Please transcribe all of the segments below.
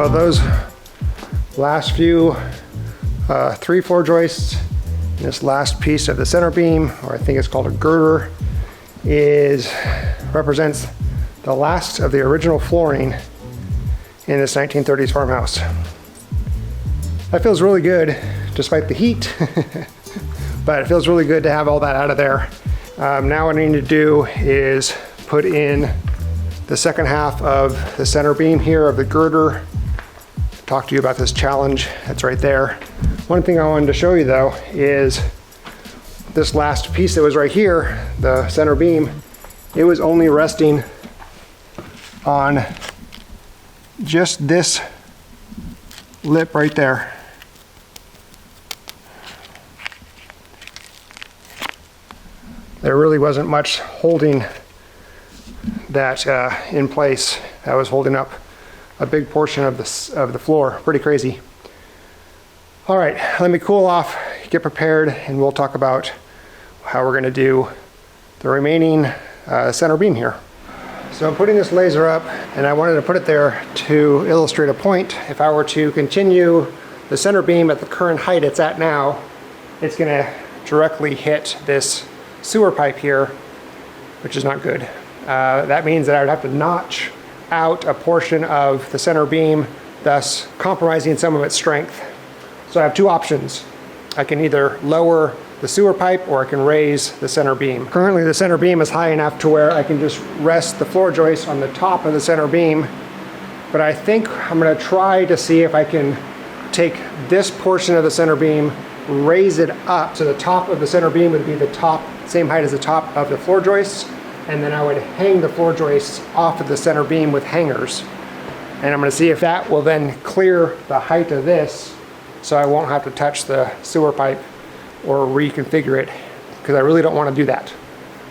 Well, those last few 3 floor joists, this last piece of the center beam, or I think it's called a girder, represents the last of the original flooring in this 1930s farmhouse. That feels really good, despite the heat, but it feels really good to have all that out of there. Now what I need to do is put in the second half of the center beam here of the girder. Talk to you about this challenge that's right there. One thing I wanted to show you though is this last piece that was right here, the center beam. It was only resting on just this lip right there. There really wasn't much holding that in place. That was holding up a big portion of the floor. Pretty crazy. All right, let me cool off, get prepared, and we'll talk about how we're going to do the remaining center beam here. So I'm putting this laser up, and I wanted to put it there to illustrate a point. If I were to continue the center beam at the current height it's at now, it's going to directly hit this sewer pipe here, which is not good. That means that I would have to notch out a portion of the center beam, thus compromising some of its strength. So I have 2 options. I can either lower the sewer pipe or I can raise the center beam. Currently the center beam is high enough to where I can just rest the floor joist on the top of the center beam, but I think I'm going to try to see if I can take this portion of the center beam, raise it up so the top of the center beam would be the top, same height as the top of the floor joists, and then I would hang the floor joists off of the center beam with hangers. And I'm going to see if that will then clear the height of this so I won't have to touch the sewer pipe or reconfigure it, because I really don't want to do that.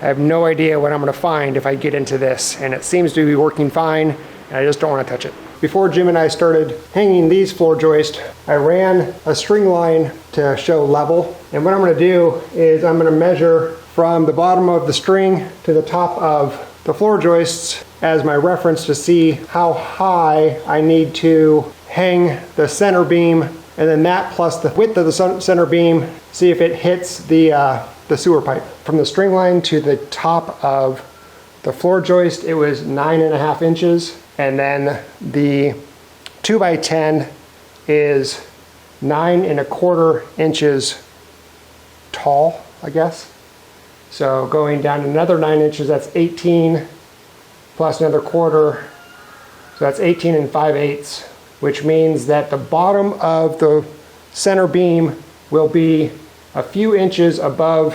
I have no idea what I'm going to find if I get into this, and it seems to be working fine, and I just don't want to touch it. Before Jim and I started hanging these floor joists, I ran a string line to show level, and what I'm going to do is I'm going to measure from the bottom of the string to the top of the floor joists as my reference to see how high I need to hang the center beam, and then that plus the width of the center beam, see if it hits the sewer pipe. From the string line to the top of the floor joist, it was 9.5 inches, and then the 2x10 is 9.25 inches tall, I guess. So going down another 9 inches, that's 18 plus another quarter, so that's 18 5/8, which means that the bottom of the center beam will be a few inches above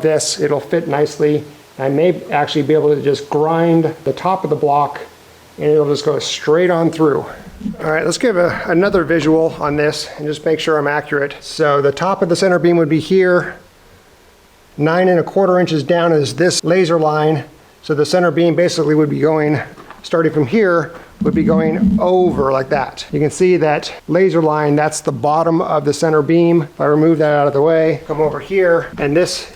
this. It'll fit nicely. I may actually be able to just grind the top of the block and it'll just go straight on through. All right, let's give another visual on this and just make sure I'm accurate. So the top of the center beam would be here. 9.25 inches down is this laser line. So the center beam basically would be going, starting from here, would be going over like that. You can see that laser line, that's the bottom of the center beam. If I remove that out of the way, come over here, and this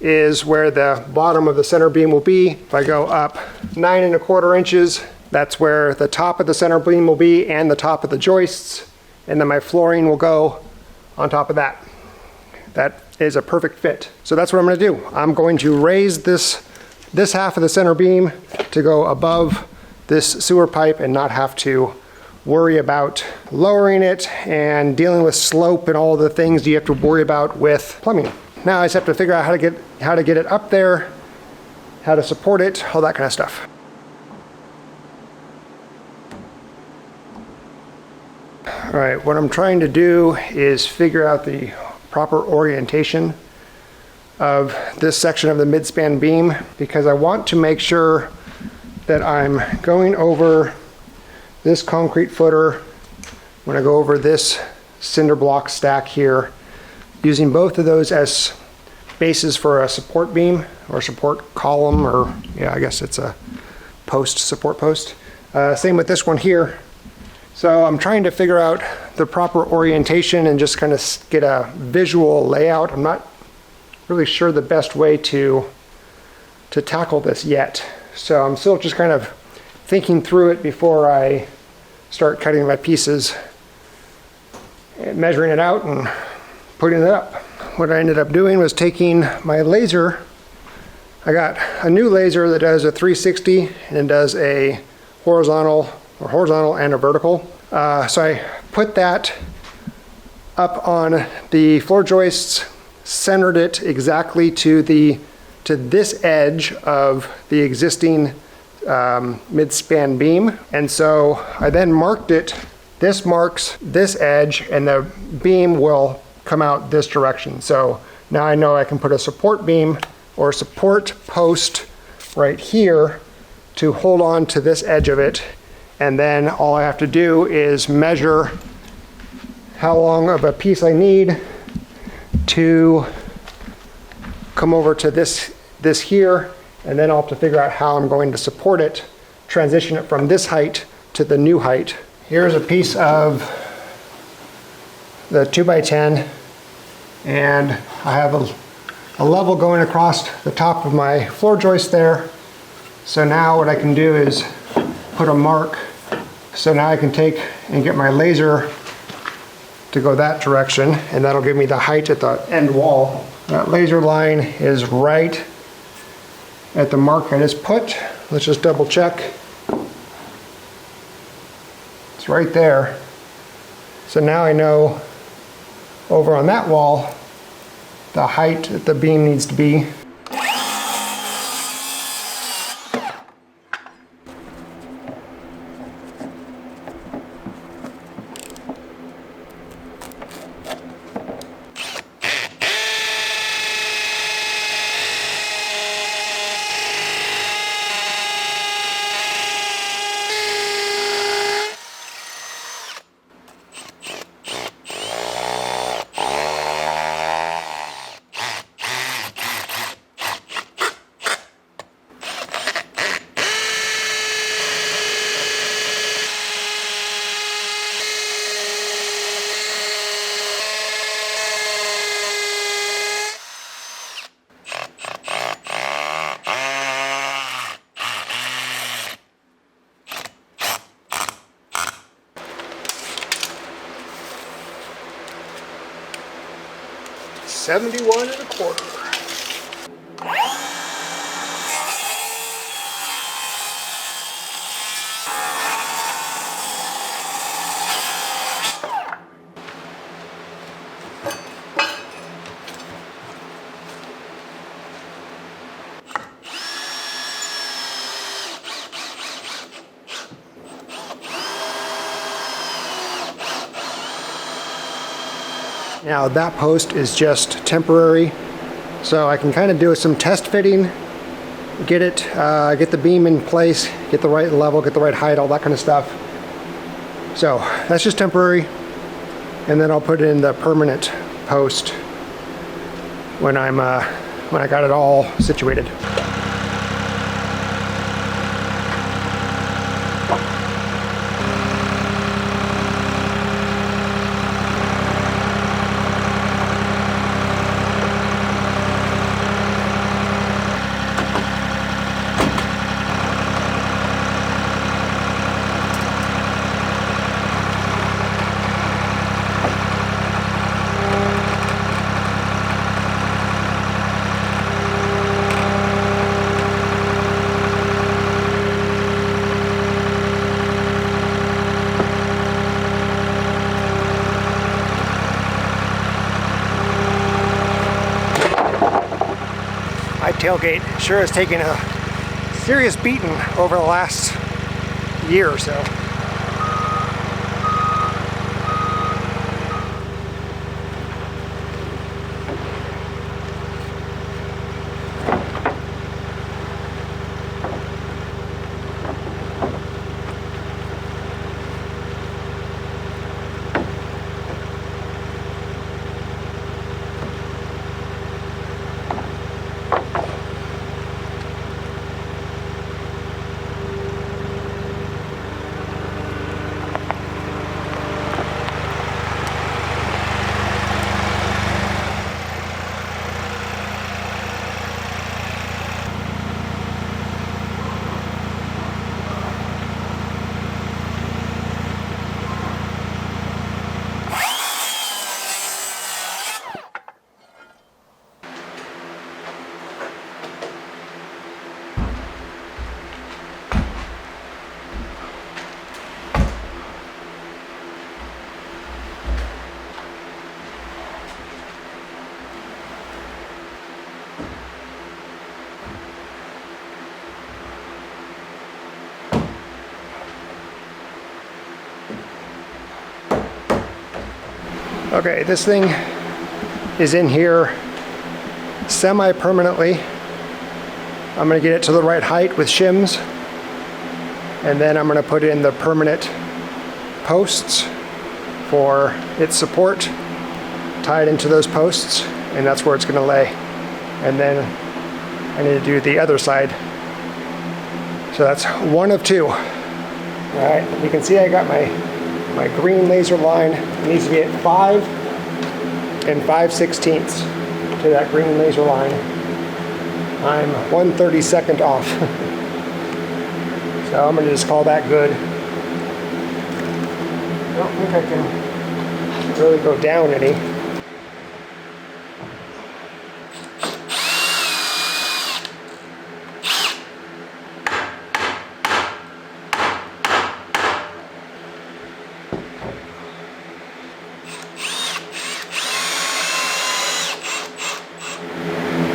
is where the bottom of the center beam will be. If I go up 9.25 inches, that's where the top of the center beam will be and the top of the joists, and then my flooring will go on top of that. That is a perfect fit. So that's what I'm going to do. I'm going to raise this half of the center beam to go above this sewer pipe and not have to worry about lowering it and dealing with slope and all the things you have to worry about with plumbing. Now I just have to figure out how to get it up there, how to support it, all that kind of stuff. All right, what I'm trying to do is figure out the proper orientation of this section of the midspan beam, because I want to make sure that I'm going over this concrete footer when I go over this cinder block stack here, using both of those as bases for a support beam or support column, or yeah, I guess it's a post, support post. Same with this one here. So I'm trying to figure out the proper orientation and just kind of get a visual layout. I'm not really sure the best way to tackle this yet. So I'm still just kind of thinking through it before I start cutting my pieces, and measuring it out and putting it up. What I ended up doing was taking my laser. I got a new laser that does a 360 and it does a horizontal and a vertical. So I put that up on the floor joists, centered it exactly to this edge of the existing mid-span beam. And so I then marked it. This marks this edge and the beam will come out this direction. So now I know I can put a support beam or a support post right here to hold on to this edge of it. And then all I have to do is measure how long of a piece I need to come over to this here, and then I'll have to figure out how I'm going to support it, transition it from this height to the new height. Here's a piece of the 2x10, and I have a level going across the top of my floor joist there. So now what I can do is put a mark. So now I can take and get my laser to go that direction, and that'll give me the height at the end wall. That laser line is right at the mark I just put. Let's just double check. It's right there. So now I know over on that wall the height that the beam needs to be. $71.25. Now that post is just temporary, so I can kind of do some test fitting, get the beam in place, get the right level, get the right height, all that kind of stuff. So that's just temporary, and then I'll put in the permanent post when I got it all situated. My tailgate sure has taken a serious beating over the last year or so. Okay, this thing is in here semi-permanently. I'm going to get it to the right height with shims, and then I'm going to put in the permanent posts for its support, tie it into those posts, and that's where it's going to lay. And then I need to do the other side. So that's one of two. All right, you can see I got my green laser line. It needs to be at 5 5/16 to that green laser line. I'm 1/32 off. So I'm going to just call that good. I don't think I can really go down any.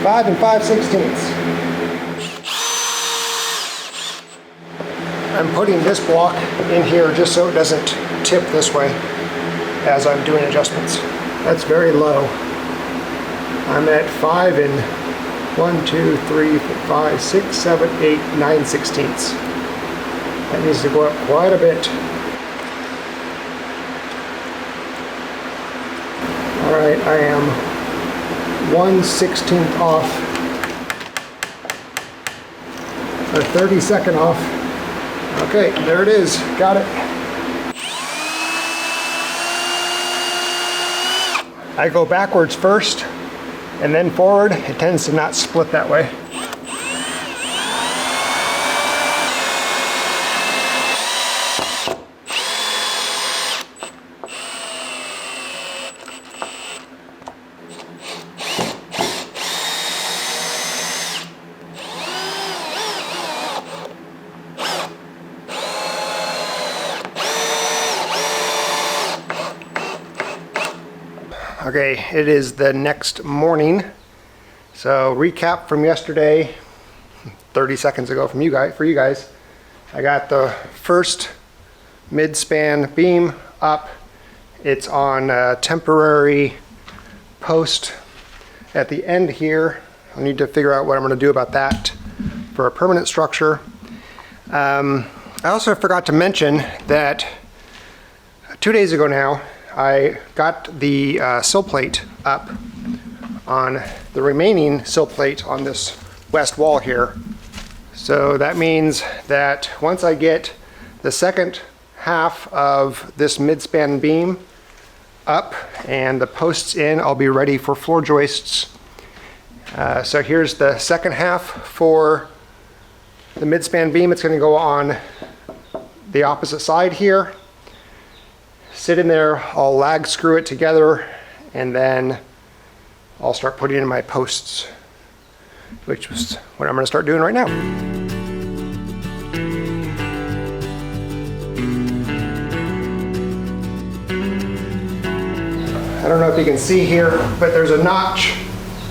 Five 5/16. I'm putting this block in here just so it doesn't tip this way as I'm doing adjustments. That's very low. I'm at 5 and 1, 2, 3, 4, 5, 6, 7, 8, 9/16. That needs to go up quite a bit. All right, I am 1/16 off, or 32nd off. Okay, there it is, got it. I go backwards first and then forward. It tends to not split that way. Okay, it is the next morning. So recap from yesterday, 30 seconds ago from for you guys. I got the first mid-span beam up. It's on a temporary post at the end here. I need to figure out what I'm going to do about that for a permanent structure. I also forgot to mention that 2 days ago now, I got the sill plate up on the remaining sill plate on this west wall here. So that means that once I get the second half of this mid-span beam up and the posts in, I'll be ready for floor joists. So here's the second half for the mid-span beam. It's going to go on the opposite side here. Sit in there, I'll lag screw it together, and then I'll start putting in my posts, which is what I'm going to start doing right now. I don't know if you can see here, but there's a notch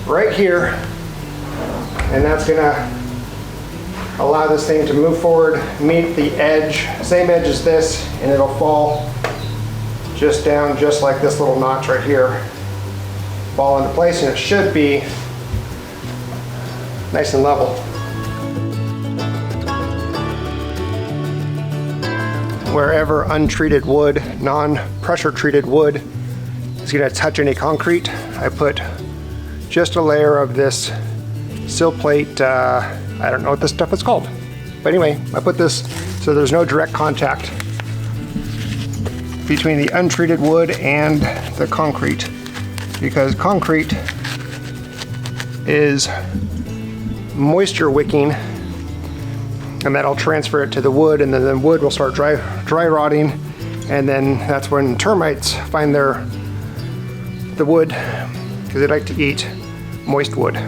right here, and that's going to allow this thing to move forward, meet the edge, same edge as this, and it'll fall just down, just like this little notch right here, fall into place, and it should be nice and level. Wherever untreated wood, non-pressure treated wood is going to touch any concrete, I put just a layer of this sill plate, I don't know what this stuff is called, but anyway, I put this so there's no direct contact between the untreated wood and the concrete, because concrete is moisture wicking, and that'll transfer it to the wood, and then the wood will start dry rotting, and then that's when termites find the wood, because they like to eat moist wood.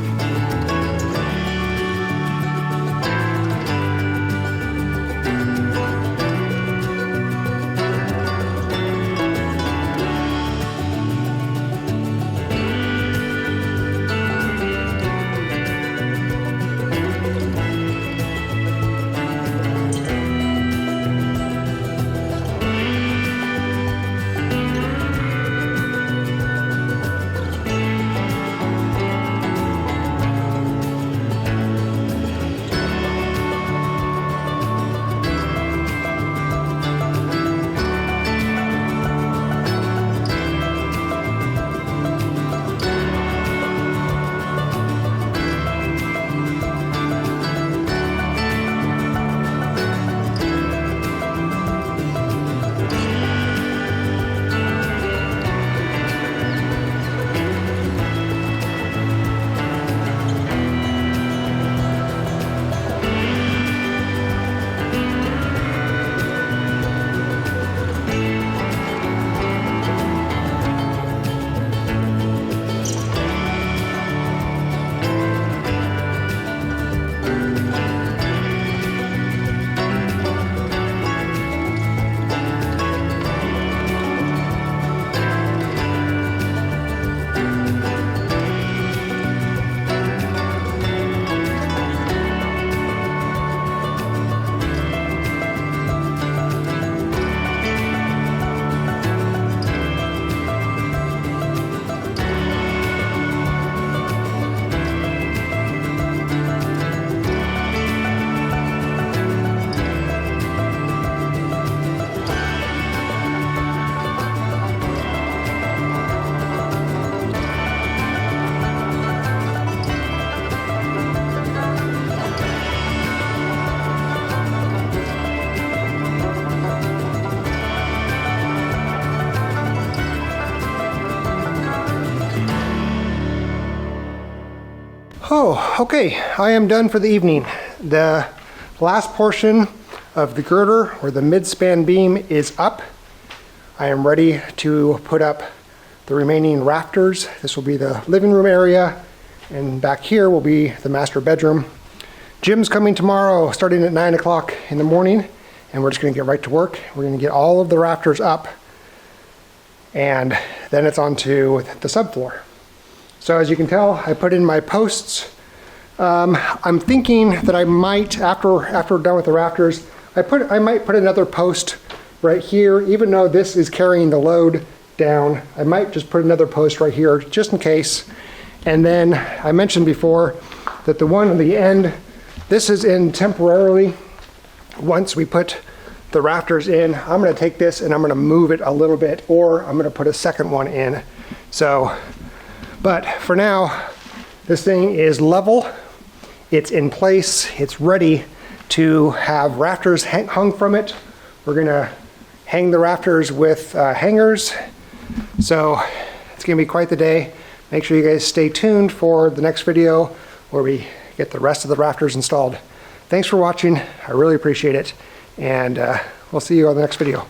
So, okay, I am done for the evening. The last portion of the girder, or the mid-span beam, is up. I am ready to put up the remaining rafters. This will be the living room area, and back here will be the master bedroom. Jim's coming tomorrow, starting at 9 o'clock in the morning, and we're just gonna get right to work. We're gonna get all of the rafters up, and then it's on to the subfloor. So as you can tell, I put in my posts. I'm thinking that I might, after we're done with the rafters, I might put another post right here, even though this is carrying the load down. I might just put another post right here, just in case. And then I mentioned before that the one on the end, this is in temporarily. Once we put the rafters in, I'm gonna take this and I'm gonna move it a little bit, or I'm gonna put a second one in. So, but for now, this thing is level, it's in place, it's ready to have rafters hung from it. We're gonna hang the rafters with hangers. So it's gonna be quite the day. Make sure you guys stay tuned for the next video where we get the rest of the rafters installed. Thanks for watching, I really appreciate it, and we'll see you on the next video.